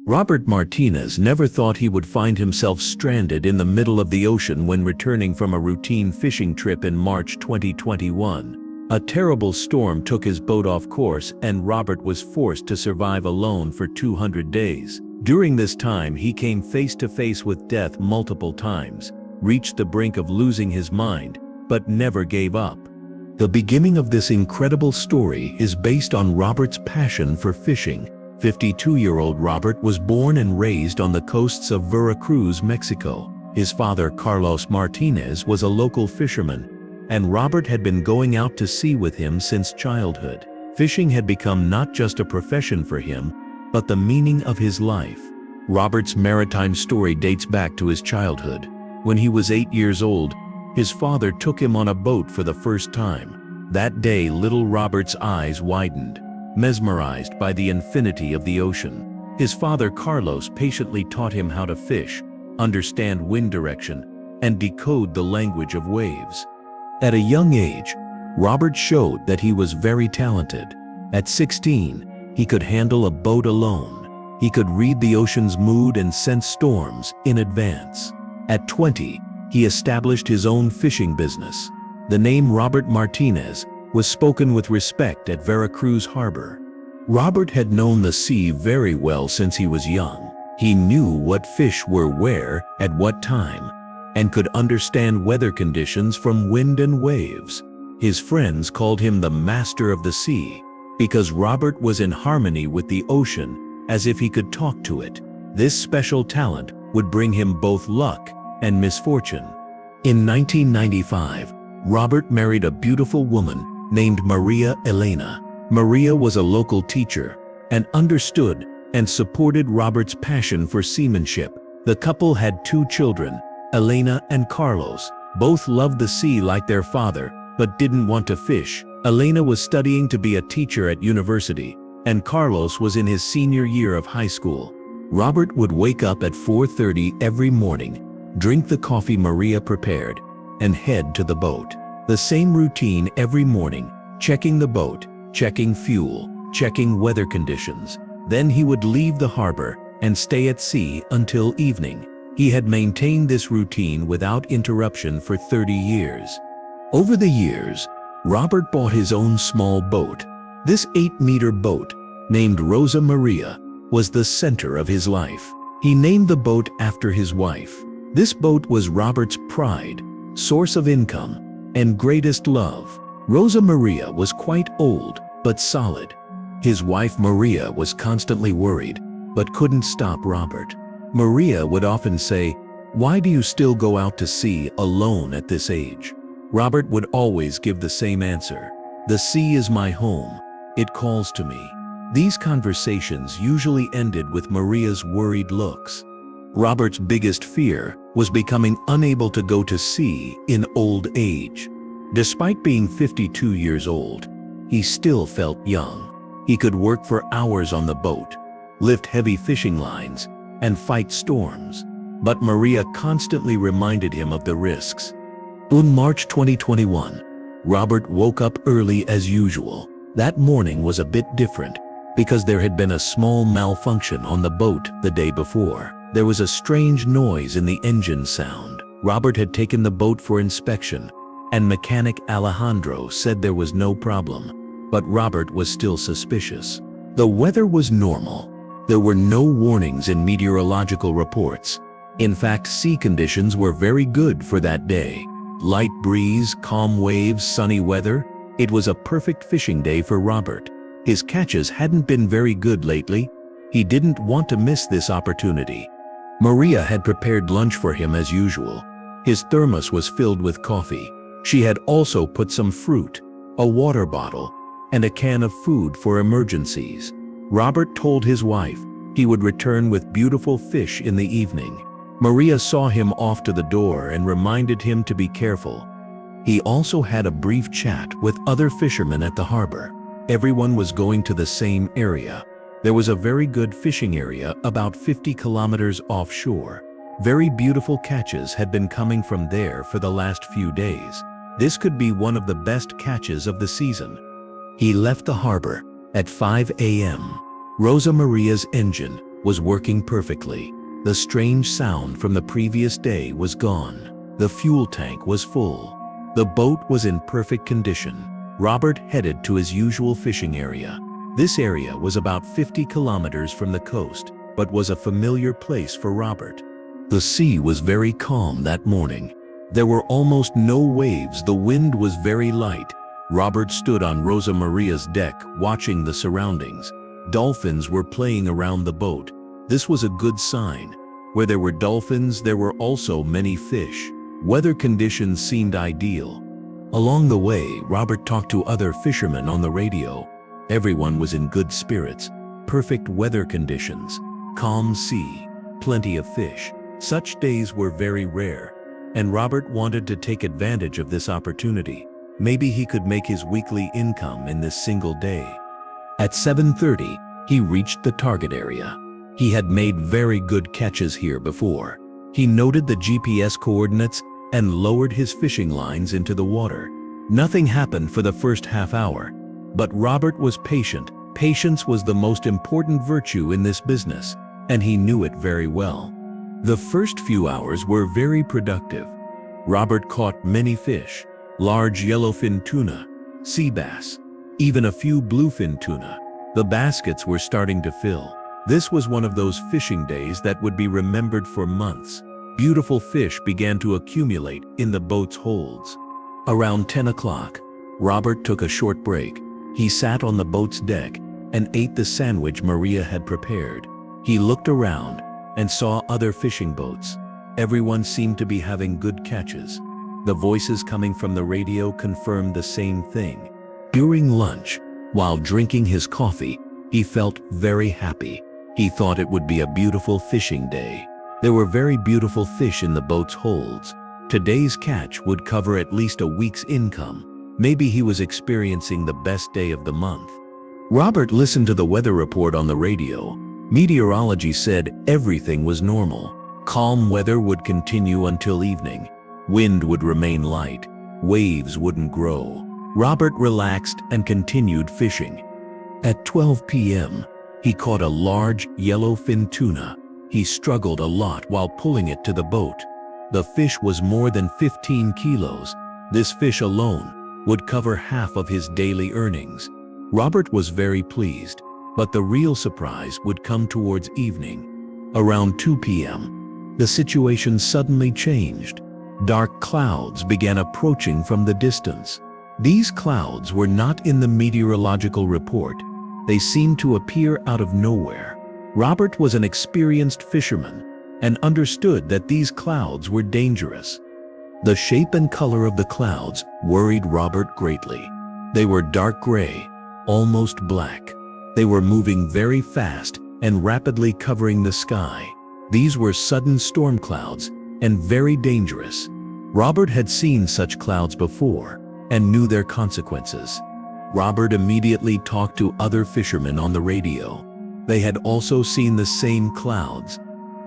Robert Martinez never thought he would find himself stranded in the middle of the ocean when returning from a routine fishing trip in March 2021. A terrible storm took his boat off course and Robert was forced to survive alone for 200 days. During this time, he came face to face with death multiple times, reached the brink of losing his mind, but never gave up. The beginning of this incredible story is based on Robert's passion for fishing. 52-year-old Robert was born and raised on the coasts of Veracruz, Mexico. His father, Carlos Martinez, was a local fisherman, and Robert had been going out to sea with him since childhood. Fishing had become not just a profession for him, but the meaning of his life. Robert's maritime story dates back to his childhood. When he was 8 years old, his father took him on a boat for the first time. That day, little Robert's eyes widened, mesmerized by the infinity of the ocean. His father, Carlos, patiently taught him how to fish, understand wind direction, and decode the language of waves. At a young age, Robert showed that he was very talented. At 16, he could handle a boat alone. He could read the ocean's mood and sense storms in advance. At 20, he established his own fishing business. The name Robert Martinez was spoken with respect at Veracruz Harbor. Robert had known the sea very well since he was young. He knew what fish were where, at what time, and could understand weather conditions from wind and waves. His friends called him the master of the sea, because Robert was in harmony with the ocean, as if he could talk to it. This special talent would bring him both luck and misfortune. In 1995, Robert married a beautiful woman named Maria Elena. Maria was a local teacher and understood and supported Robert's passion for seamanship. The couple had 2 children, Elena and Carlos. Both loved the sea like their father, but didn't want to fish. Elena was studying to be a teacher at university, and Carlos was in his senior year of high school. Robert would wake up at 4:30 every morning, drink the coffee Maria prepared, and head to the boat. The same routine every morning, checking the boat, checking fuel, checking weather conditions. Then he would leave the harbor and stay at sea until evening. He had maintained this routine without interruption for 30 years. Over the years, Robert bought his own small boat. This 8-meter boat, named Rosa Maria, was the center of his life. He named the boat after his wife. This boat was Robert's pride, source of income, and greatest love. Rosa Maria was quite old, but solid. His wife Maria was constantly worried, but couldn't stop Robert. Maria would often say, "Why do you still go out to sea alone at this age?" Robert would always give the same answer: "The sea is my home. It calls to me." These conversations usually ended with Maria's worried looks. Robert's biggest fear was becoming unable to go to sea in old age. Despite being 52 years old, he still felt young. He could work for hours on the boat, lift heavy fishing lines, and fight storms. But Maria constantly reminded him of the risks. In March 2021, Robert woke up early as usual. That morning was a bit different because there had been a small malfunction on the boat the day before. There was a strange noise in the engine sound. Robert had taken the boat for inspection, and mechanic Alejandro said there was no problem, but Robert was still suspicious. The weather was normal. There were no warnings in meteorological reports. In fact, sea conditions were very good for that day. Light breeze, calm waves, sunny weather. It was a perfect fishing day for Robert. His catches hadn't been very good lately. He didn't want to miss this opportunity. Maria had prepared lunch for him as usual. His thermos was filled with coffee. She had also put some fruit, a water bottle, and a can of food for emergencies. Robert told his wife he would return with beautiful fish in the evening. Maria saw him off to the door and reminded him to be careful. He also had a brief chat with other fishermen at the harbor. Everyone was going to the same area. There was a very good fishing area about 50 kilometers offshore. Very beautiful catches had been coming from there for the last few days. This could be one of the best catches of the season. He left the harbor at 5 a.m. Rosa Maria's engine was working perfectly. The strange sound from the previous day was gone. The fuel tank was full. The boat was in perfect condition. Robert headed to his usual fishing area. This area was about 50 kilometers from the coast, but was a familiar place for Robert. The sea was very calm that morning. There were almost no waves. The wind was very light. Robert stood on Rosa Maria's deck, watching the surroundings. Dolphins were playing around the boat. This was a good sign. Where there were dolphins, there were also many fish. Weather conditions seemed ideal. Along the way, Robert talked to other fishermen on the radio. Everyone was in good spirits. Perfect weather conditions, calm sea, plenty of fish. Such days were very rare, and Robert wanted to take advantage of this opportunity. Maybe he could make his weekly income in this single day. At 7:30, he reached the target area. He had made very good catches here before. He noted the GPS coordinates and lowered his fishing lines into the water. Nothing happened for the first half hour, but Robert was patient. Patience was the most important virtue in this business, and he knew it very well. The first few hours were very productive. Robert caught many fish, large yellowfin tuna, sea bass, even a few bluefin tuna. The baskets were starting to fill. This was one of those fishing days that would be remembered for months. Beautiful fish began to accumulate in the boat's holds. Around 10 o'clock, Robert took a short break. He sat on the boat's deck and ate the sandwich Maria had prepared. He looked around and saw other fishing boats. Everyone seemed to be having good catches. The voices coming from the radio confirmed the same thing. During lunch, while drinking his coffee, he felt very happy. He thought it would be a beautiful fishing day. There were very beautiful fish in the boat's holds. Today's catch would cover at least a week's income. Maybe he was experiencing the best day of the month. Robert listened to the weather report on the radio. Meteorology said everything was normal. Calm weather would continue until evening. Wind would remain light. Waves wouldn't grow. Robert relaxed and continued fishing. At 12 p.m., he caught a large yellowfin tuna. He struggled a lot while pulling it to the boat. The fish was more than 15 kilos. This fish alone would cover half of his daily earnings. Robert was very pleased, but the real surprise would come towards evening. Around 2 p.m., the situation suddenly changed. Dark clouds began approaching from the distance. These clouds were not in the meteorological report. They seemed to appear out of nowhere. Robert was an experienced fisherman and understood that these clouds were dangerous. The shape and color of the clouds worried Robert greatly. They were dark gray, almost black. They were moving very fast and rapidly covering the sky. These were sudden storm clouds and very dangerous. Robert had seen such clouds before and knew their consequences. Robert immediately talked to other fishermen on the radio. They had also seen the same clouds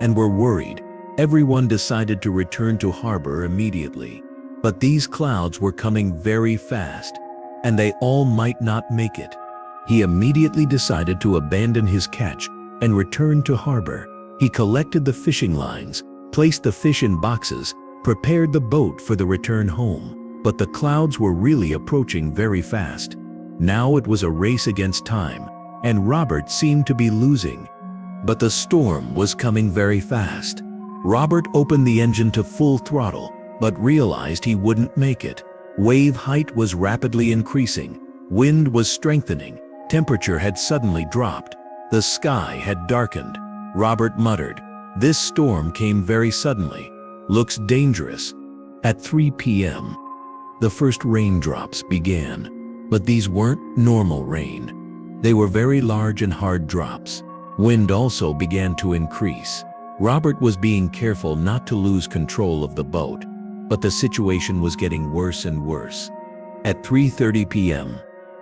and were worried. Everyone decided to return to harbor immediately. But these clouds were coming very fast, and they all might not make it. He immediately decided to abandon his catch and return to harbor. He collected the fishing lines, placed the fish in boxes, prepared the boat for the return home. But the clouds were really approaching very fast. Now it was a race against time, and Robert seemed to be losing. But the storm was coming very fast. Robert opened the engine to full throttle, but realized he wouldn't make it. Wave height was rapidly increasing. Wind was strengthening. Temperature had suddenly dropped. The sky had darkened. Robert muttered, "This storm came very suddenly. Looks dangerous." At 3 p.m., the first raindrops began. But these weren't normal rain. They were very large and hard drops. Wind also began to increase. Robert was being careful not to lose control of the boat, but the situation was getting worse and worse. At 3:30 p.m.,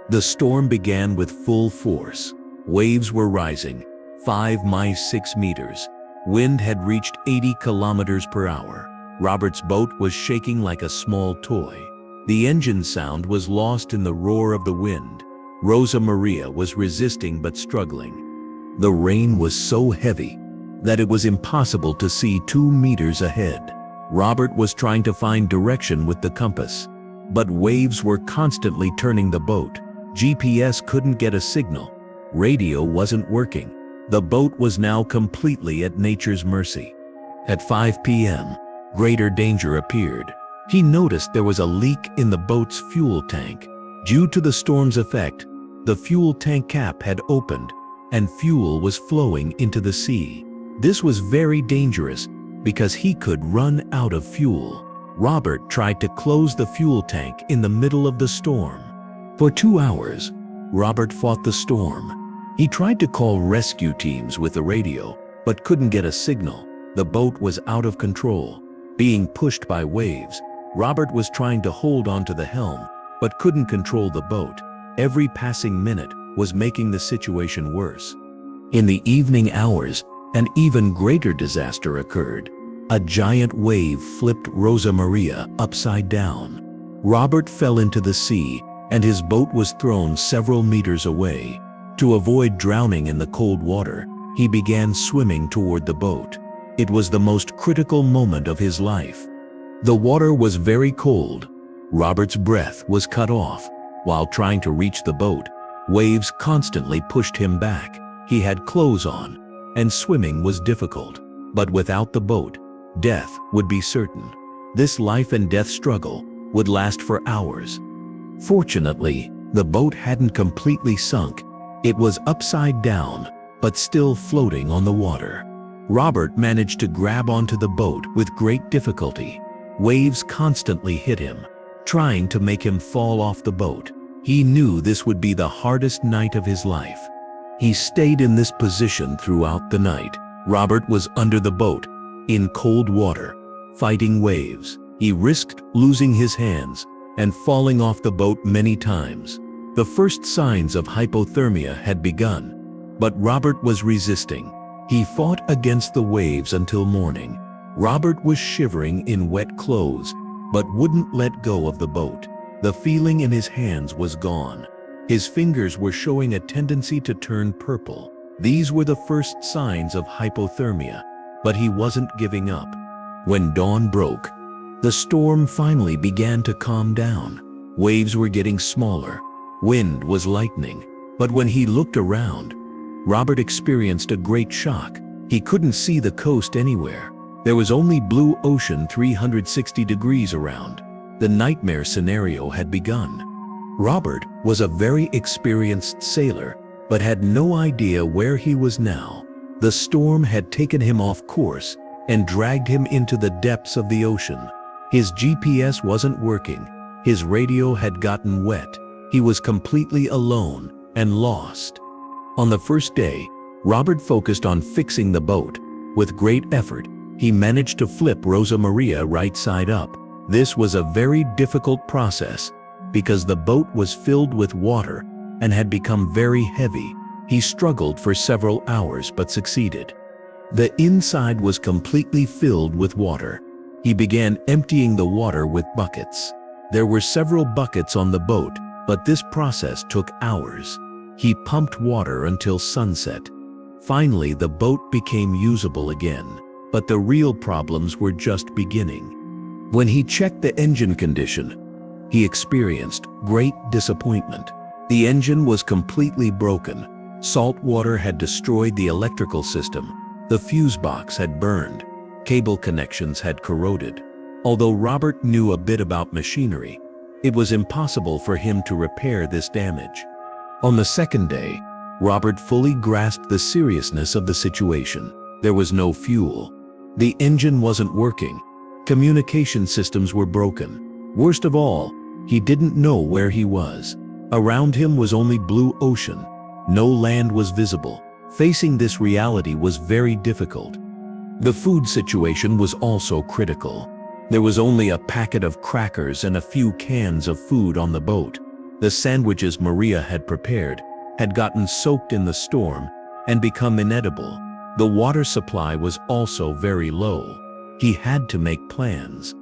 the storm began with full force. Waves were rising, 5-6 meters. Wind had reached 80 kilometers per hour. Robert's boat was shaking like a small toy. The engine sound was lost in the roar of the wind. Rosa Maria was resisting but struggling. The rain was so heavy that it was impossible to see 2 meters ahead. Robert was trying to find direction with the compass, but waves were constantly turning the boat. GPS couldn't get a signal. Radio wasn't working. The boat was now completely at nature's mercy. At 5 p.m., greater danger appeared. He noticed there was a leak in the boat's fuel tank. Due to the storm's effect, the fuel tank cap had opened and fuel was flowing into the sea. This was very dangerous because he could run out of fuel. Robert tried to close the fuel tank in the middle of the storm. For 2 hours, Robert fought the storm. He tried to call rescue teams with the radio, but couldn't get a signal. The boat was out of control. Being pushed by waves, Robert was trying to hold onto the helm, but couldn't control the boat. Every passing minute was making the situation worse. In the evening hours, an even greater disaster occurred. A giant wave flipped Rosa Maria upside down. Robert fell into the sea, and his boat was thrown several meters away. To avoid drowning in the cold water, he began swimming toward the boat. It was the most critical moment of his life. The water was very cold. Robert's breath was cut off. While trying to reach the boat, waves constantly pushed him back. He had clothes on, and swimming was difficult. But without the boat, death would be certain. This life and death struggle would last for hours. Fortunately, the boat hadn't completely sunk. It was upside down, but still floating on the water. Robert managed to grab onto the boat with great difficulty. Waves constantly hit him, trying to make him fall off the boat. He knew this would be the hardest night of his life. He stayed in this position throughout the night. Robert was under the boat, in cold water, fighting waves. He risked losing his hands and falling off the boat many times. The first signs of hypothermia had begun, but Robert was resisting. He fought against the waves until morning. Robert was shivering in wet clothes, but wouldn't let go of the boat. The feeling in his hands was gone. His fingers were showing a tendency to turn purple. These were the first signs of hypothermia, but he wasn't giving up. When dawn broke, the storm finally began to calm down. Waves were getting smaller. Wind was lightening, but when he looked around, Robert experienced a great shock. He couldn't see the coast anywhere. There was only blue ocean 360 degrees around. The nightmare scenario had begun. Robert was a very experienced sailor, but had no idea where he was now. The storm had taken him off course and dragged him into the depths of the ocean. His GPS wasn't working. His radio had gotten wet. He was completely alone and lost. On the first day, Robert focused on fixing the boat. With great effort, he managed to flip Rosa Maria right side up. This was a very difficult process because the boat was filled with water and had become very heavy. He struggled for several hours but succeeded. The inside was completely filled with water. He began emptying the water with buckets. There were several buckets on the boat, but this process took hours. He pumped water until sunset. Finally, the boat became usable again, but the real problems were just beginning. When he checked the engine condition, he experienced great disappointment. The engine was completely broken. Salt water had destroyed the electrical system. The fuse box had burned. Cable connections had corroded. Although Robert knew a bit about machinery, it was impossible for him to repair this damage. On the second day, Robert fully grasped the seriousness of the situation. There was no fuel. The engine wasn't working. Communication systems were broken. Worst of all, he didn't know where he was. Around him was only blue ocean. No land was visible. Facing this reality was very difficult. The food situation was also critical. There was only a packet of crackers and a few cans of food on the boat. The sandwiches Maria had prepared had gotten soaked in the storm and become inedible. The water supply was also very low. He had to make plans.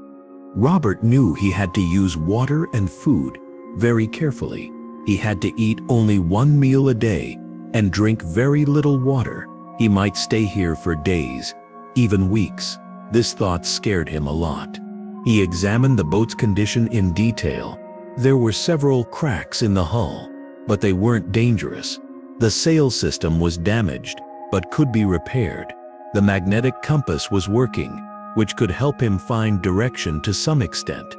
Robert knew he had to use water and food very carefully. He had to eat only one meal a day and drink very little water, he might stay here for days, even weeks. This thought scared him a lot. He examined the boat's condition in detail. There were several cracks in the hull, but they weren't dangerous. The sail system was damaged, but could be repaired. The magnetic compass was working, which could help him find direction to some extent.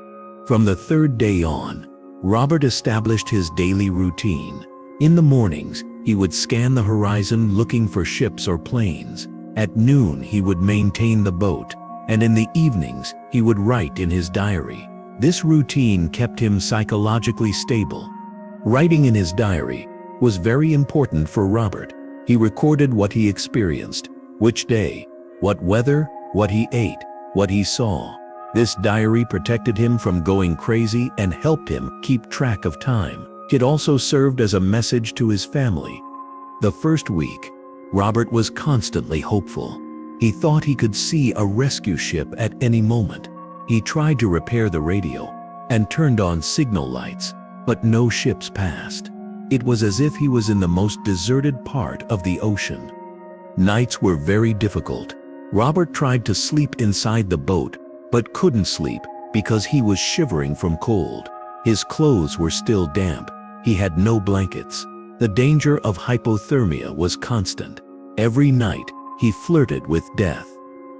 From the third day on, Robert established his daily routine. In the mornings, he would scan the horizon looking for ships or planes. At noon, he would maintain the boat, and in the evenings, he would write in his diary. This routine kept him psychologically stable. Writing in his diary was very important for Robert. He recorded what he experienced, which day, what weather, what he ate, what he saw. This diary protected him from going crazy and helped him keep track of time. It also served as a message to his family. The first week, Robert was constantly hopeful. He thought he could see a rescue ship at any moment. He tried to repair the radio and turned on signal lights, but no ships passed. It was as if he was in the most deserted part of the ocean. Nights were very difficult. Robert tried to sleep inside the boat, but couldn't sleep because he was shivering from cold. His clothes were still damp. He had no blankets. The danger of hypothermia was constant. Every night, he flirted with death.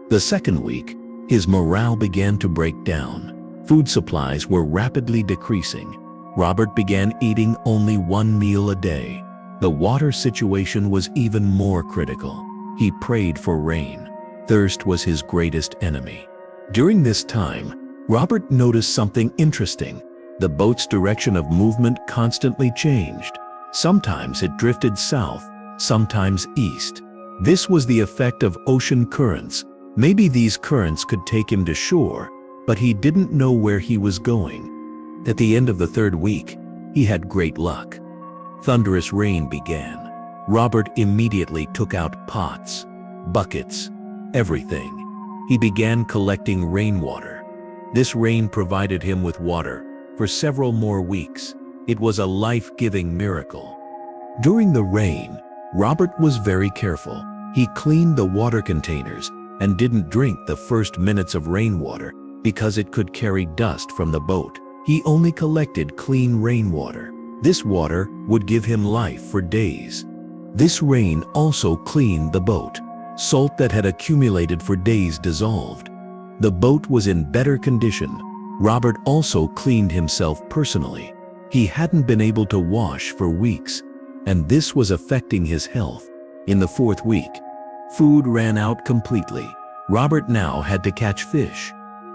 The second week, his morale began to break down. Food supplies were rapidly decreasing. Robert began eating only one meal a day. The water situation was even more critical. He prayed for rain. Thirst was his greatest enemy. During this time, Robert noticed something interesting. The boat's direction of movement constantly changed. Sometimes it drifted south, sometimes east. This was the effect of ocean currents. Maybe these currents could take him to shore, but he didn't know where he was going. At the end of the third week, he had great luck. Thunderous rain began. Robert immediately took out pots, buckets, everything. He began collecting rainwater. This rain provided him with water for several more weeks. It was a life-giving miracle. During the rain, Robert was very careful. He cleaned the water containers and didn't drink the first minutes of rainwater because it could carry dust from the boat. He only collected clean rainwater. This water would give him life for days. This rain also cleaned the boat. Salt that had accumulated for days dissolved. The boat was in better condition. Robert also cleaned himself personally. He hadn't been able to wash for weeks, and this was affecting his health. In the fourth week, food ran out completely. Robert now had to catch fish.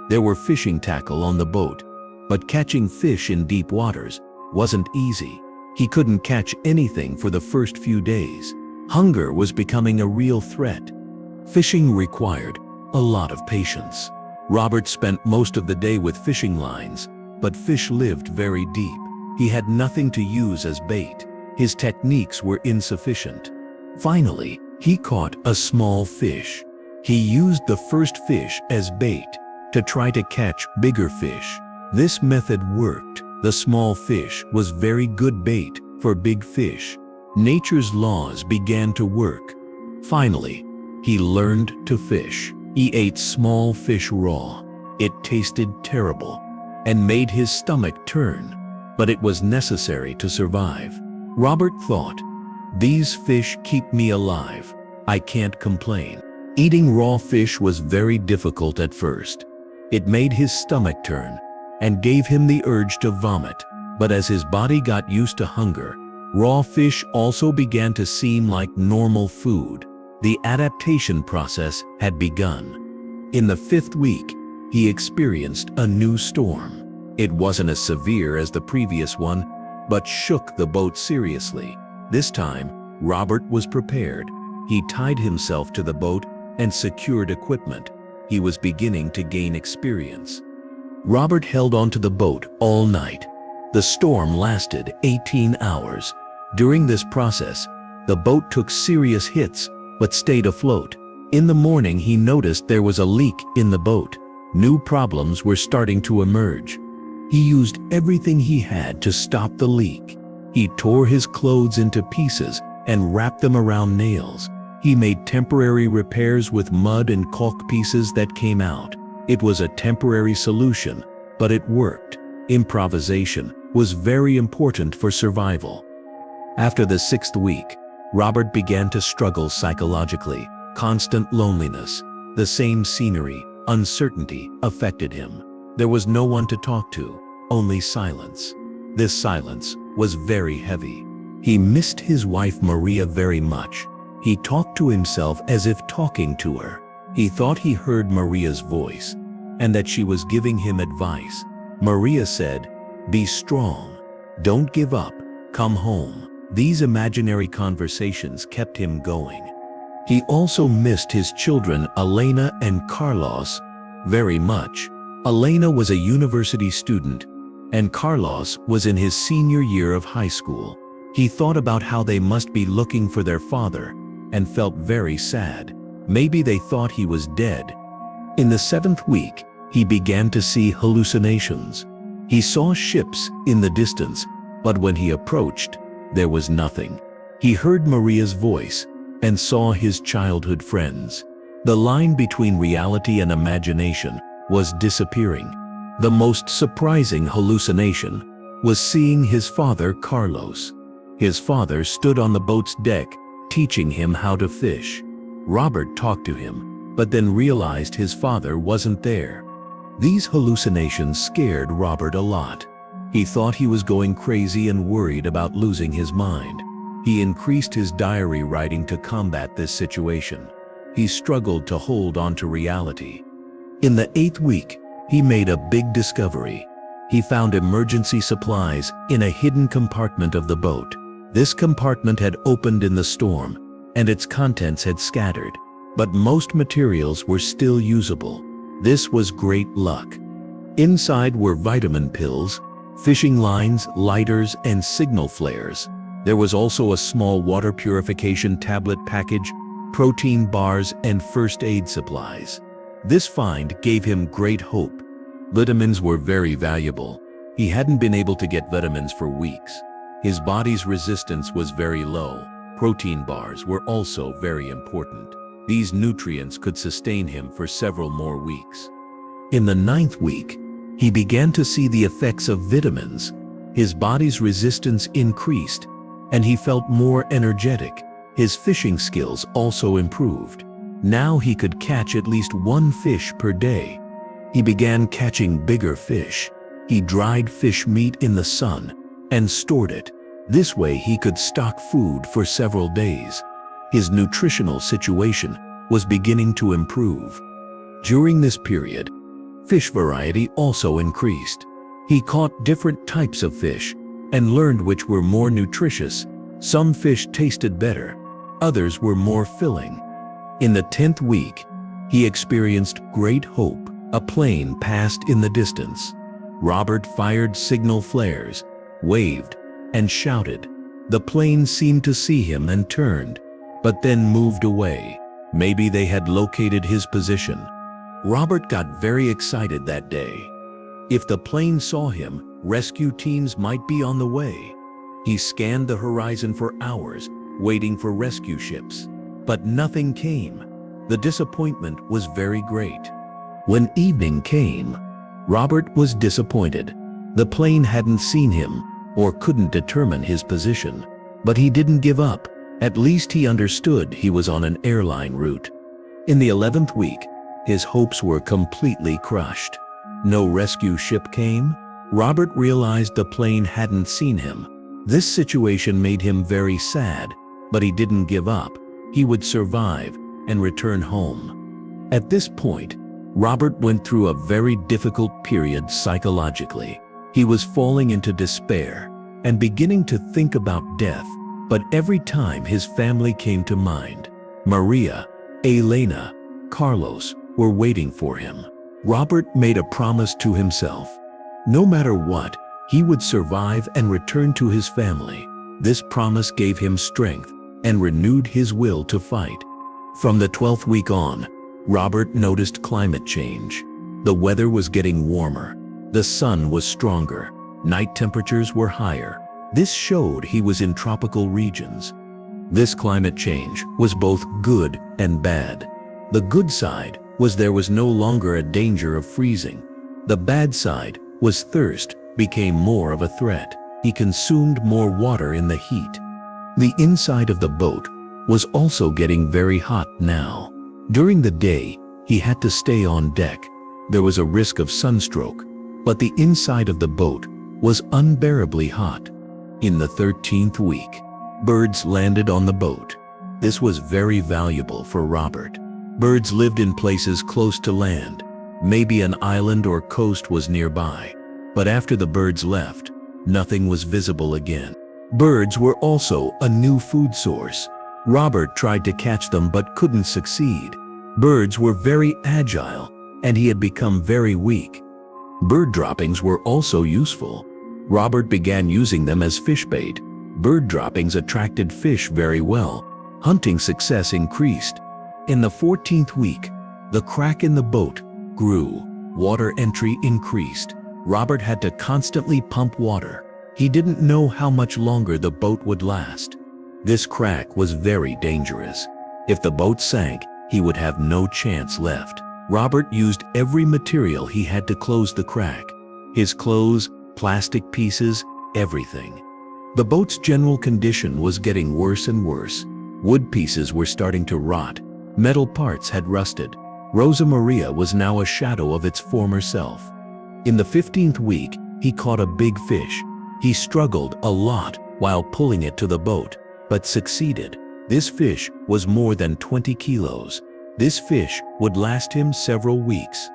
There were fishing tackle on the boat, but catching fish in deep waters wasn't easy. He couldn't catch anything for the first few days. Hunger was becoming a real threat. Fishing required a lot of patience. Robert spent most of the day with fishing lines, but fish lived very deep. He had nothing to use as bait. His techniques were insufficient. Finally, he caught a small fish. He used the first fish as bait to try to catch bigger fish. This method worked. The small fish was very good bait for big fish. Nature's laws began to work. Finally, he learned to fish. He ate small fish raw. It tasted terrible and made his stomach turn, but it was necessary to survive. Robert thought, "These fish keep me alive. I can't complain." Eating raw fish was very difficult at first. It made his stomach turn and gave him the urge to vomit. But as his body got used to hunger, raw fish also began to seem like normal food. The adaptation process had begun. In the fifth week, he experienced a new storm. It wasn't as severe as the previous one, but shook the boat seriously. This time, Robert was prepared. He tied himself to the boat and secured equipment. He was beginning to gain experience. Robert held onto the boat all night. The storm lasted 18 hours. During this process, the boat took serious hits, but stayed afloat. In the morning, he noticed there was a leak in the boat. New problems were starting to emerge. He used everything he had to stop the leak. He tore his clothes into pieces and wrapped them around nails. He made temporary repairs with mud and caulk pieces that came out. It was a temporary solution, but it worked. Improvisation was very important for survival. After the 6th week, Robert began to struggle psychologically. Constant loneliness, the same scenery, uncertainty affected him. There was no one to talk to, only silence. This silence was very heavy. He missed his wife Maria very much. He talked to himself as if talking to her. He thought he heard Maria's voice, and that she was giving him advice. Maria said, "Be strong. Don't give up. Come home." These imaginary conversations kept him going. He also missed his children Elena and Carlos very much. Elena was a university student, and Carlos was in his senior year of high school. He thought about how they must be looking for their father and felt very sad. Maybe they thought he was dead. In the 7th week, he began to see hallucinations. He saw ships in the distance, but when he approached, there was nothing. He heard Maria's voice and saw his childhood friends. The line between reality and imagination was disappearing. The most surprising hallucination was seeing his father, Carlos. His father stood on the boat's deck, teaching him how to fish. Robert talked to him, but then realized his father wasn't there. These hallucinations scared Robert a lot. He thought he was going crazy and worried about losing his mind. He increased his diary writing to combat this situation. He struggled to hold on to reality. In the 8th week, he made a big discovery. He found emergency supplies in a hidden compartment of the boat. This compartment had opened in the storm, and its contents had scattered, but most materials were still usable. This was great luck. Inside were vitamin pills, fishing lines, lighters, and signal flares. There was also a small water purification tablet package, protein bars, and first aid supplies. This find gave him great hope. Vitamins were very valuable. He hadn't been able to get vitamins for weeks. His body's resistance was very low. Protein bars were also very important. These nutrients could sustain him for several more weeks. In the 9th week, he began to see the effects of vitamins. His body's resistance increased, and he felt more energetic. His fishing skills also improved. Now he could catch at least 1 fish per day. He began catching bigger fish. He dried fish meat in the sun and stored it. This way he could stock food for several days. His nutritional situation was beginning to improve. During this period, fish variety also increased. He caught different types of fish and learned which were more nutritious. Some fish tasted better, others were more filling. In the 10th week, he experienced great hope. A plane passed in the distance. Robert fired signal flares, waved, and shouted. The plane seemed to see him and turned, but then moved away. Maybe they had located his position. Robert got very excited that day. If the plane saw him, rescue teams might be on the way. He scanned the horizon for hours, waiting for rescue ships. But nothing came. The disappointment was very great. When evening came, Robert was disappointed. The plane hadn't seen him or couldn't determine his position. But he didn't give up. At least he understood he was on an airline route. In the 11th week, his hopes were completely crushed. No rescue ship came. Robert realized the plane hadn't seen him. This situation made him very sad, but he didn't give up. He would survive and return home. At this point, Robert went through a very difficult period psychologically. He was falling into despair and beginning to think about death. But every time his family came to mind, Maria, Elena, Carlos were waiting for him. Robert made a promise to himself. No matter what, he would survive and return to his family. This promise gave him strength and renewed his will to fight. From the 12th week on, Robert noticed climate change. The weather was getting warmer. The sun was stronger. Night temperatures were higher. This showed he was in tropical regions. This climate change was both good and bad. The good side was there was no longer a danger of freezing. The bad side was thirst became more of a threat. He consumed more water in the heat. The inside of the boat was also getting very hot now. During the day, he had to stay on deck. There was a risk of sunstroke, but the inside of the boat was unbearably hot. In the 13th week, birds landed on the boat. This was very valuable for Robert. Birds lived in places close to land. Maybe an island or coast was nearby. But after the birds left, nothing was visible again. Birds were also a new food source. Robert tried to catch them but couldn't succeed. Birds were very agile, and he had become very weak. Bird droppings were also useful. Robert began using them as fish bait. Bird droppings attracted fish very well. Hunting success increased. In the 14th week, the crack in the boat grew. Water entry increased. Robert had to constantly pump water. He didn't know how much longer the boat would last. This crack was very dangerous. If the boat sank, he would have no chance left. Robert used every material he had to close the crack. His clothes, plastic pieces, everything. The boat's general condition was getting worse and worse. Wood pieces were starting to rot. Metal parts had rusted. Rosa Maria was now a shadow of its former self. In the 15th week, he caught a big fish. He struggled a lot while pulling it to the boat, but succeeded. This fish was more than 20 kilos. This fish would last him several weeks.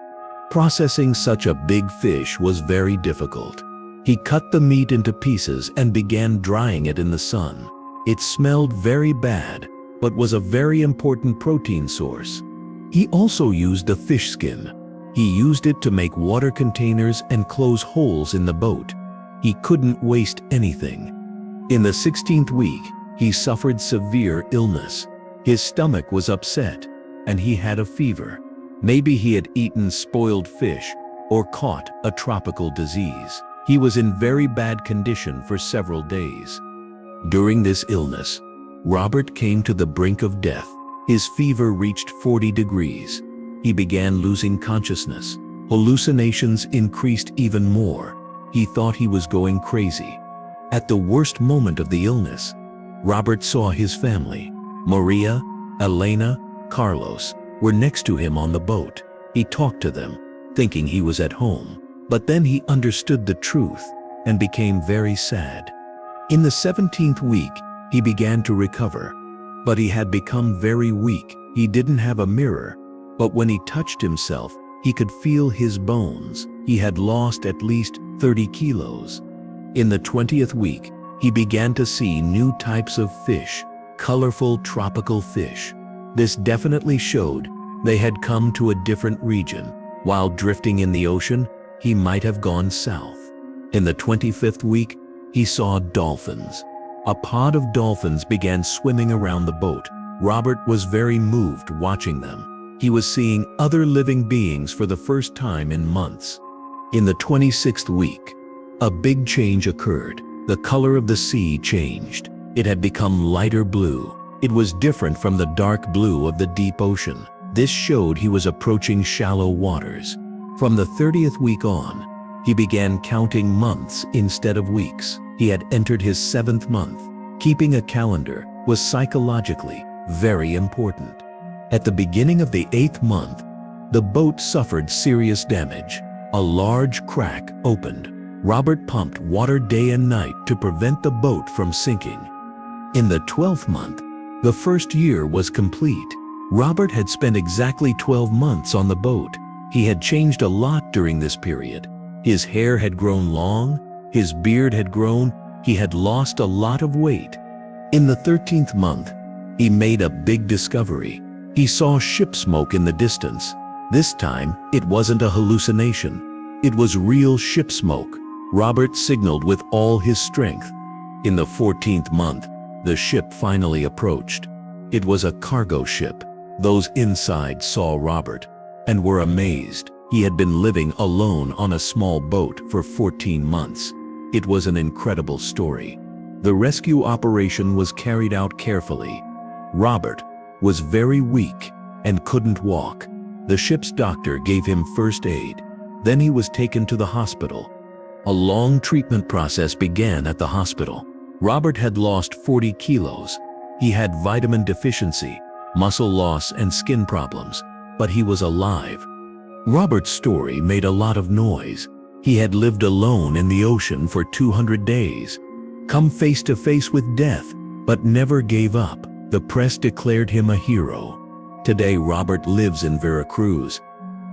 Processing such a big fish was very difficult. He cut the meat into pieces and began drying it in the sun. It smelled very bad, but was a very important protein source. He also used the fish skin. He used it to make water containers and close holes in the boat. He couldn't waste anything. In the 16th week, he suffered severe illness. His stomach was upset, and he had a fever. Maybe he had eaten spoiled fish or caught a tropical disease. He was in very bad condition for several days. During this illness, Robert came to the brink of death. His fever reached 40 degrees. He began losing consciousness. Hallucinations increased even more. He thought he was going crazy. At the worst moment of the illness, Robert saw his family. Maria, Elena, Carlos were next to him on the boat. He talked to them, thinking he was at home. But then he understood the truth and became very sad. In the 17th week, he began to recover, but he had become very weak. He didn't have a mirror, but when he touched himself, he could feel his bones. He had lost at least 30 kilos. In the 20th week, he began to see new types of fish, colorful tropical fish. This definitely showed they had come to a different region. While drifting in the ocean, he might have gone south. In the 25th week, he saw dolphins. A pod of dolphins began swimming around the boat. Robert was very moved watching them. He was seeing other living beings for the first time in months. In the 26th week, a big change occurred. The color of the sea changed. It had become lighter blue. It was different from the dark blue of the deep ocean. This showed he was approaching shallow waters. From the 30th week on, he began counting months instead of weeks. He had entered his 7th month. Keeping a calendar was psychologically very important. At the beginning of the 8th month, the boat suffered serious damage. A large crack opened. Robert pumped water day and night to prevent the boat from sinking. In the 12th month, the first year was complete. Robert had spent exactly 12 months on the boat. He had changed a lot during this period. His hair had grown long, his beard had grown, he had lost a lot of weight. In the 13th month, he made a big discovery. He saw ship smoke in the distance. This time, it wasn't a hallucination. It was real ship smoke. Robert signaled with all his strength. In the 14th month, the ship finally approached. It was a cargo ship. Those inside saw Robert and were amazed. He had been living alone on a small boat for 14 months. It was an incredible story. The rescue operation was carried out carefully. Robert was very weak and couldn't walk. The ship's doctor gave him first aid. Then he was taken to the hospital. A long treatment process began at the hospital. Robert had lost 40 kilos. He had vitamin deficiency, muscle loss, and skin problems, but he was alive. Robert's story made a lot of noise. He had lived alone in the ocean for 200 days, come face to face with death, but never gave up. The press declared him a hero. Today, Robert lives in Veracruz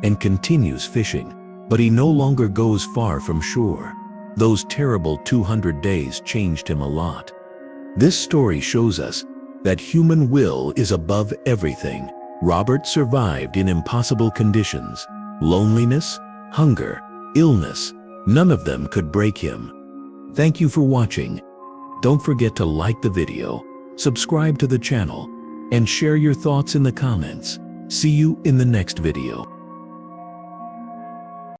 and continues fishing, but he no longer goes far from shore. Those terrible 200 days changed him a lot. This story shows us that human will is above everything. Robert survived in impossible conditions. Loneliness, hunger, illness, none of them could break him. Thank you for watching. Don't forget to like the video, subscribe to the channel, and share your thoughts in the comments. See you in the next video.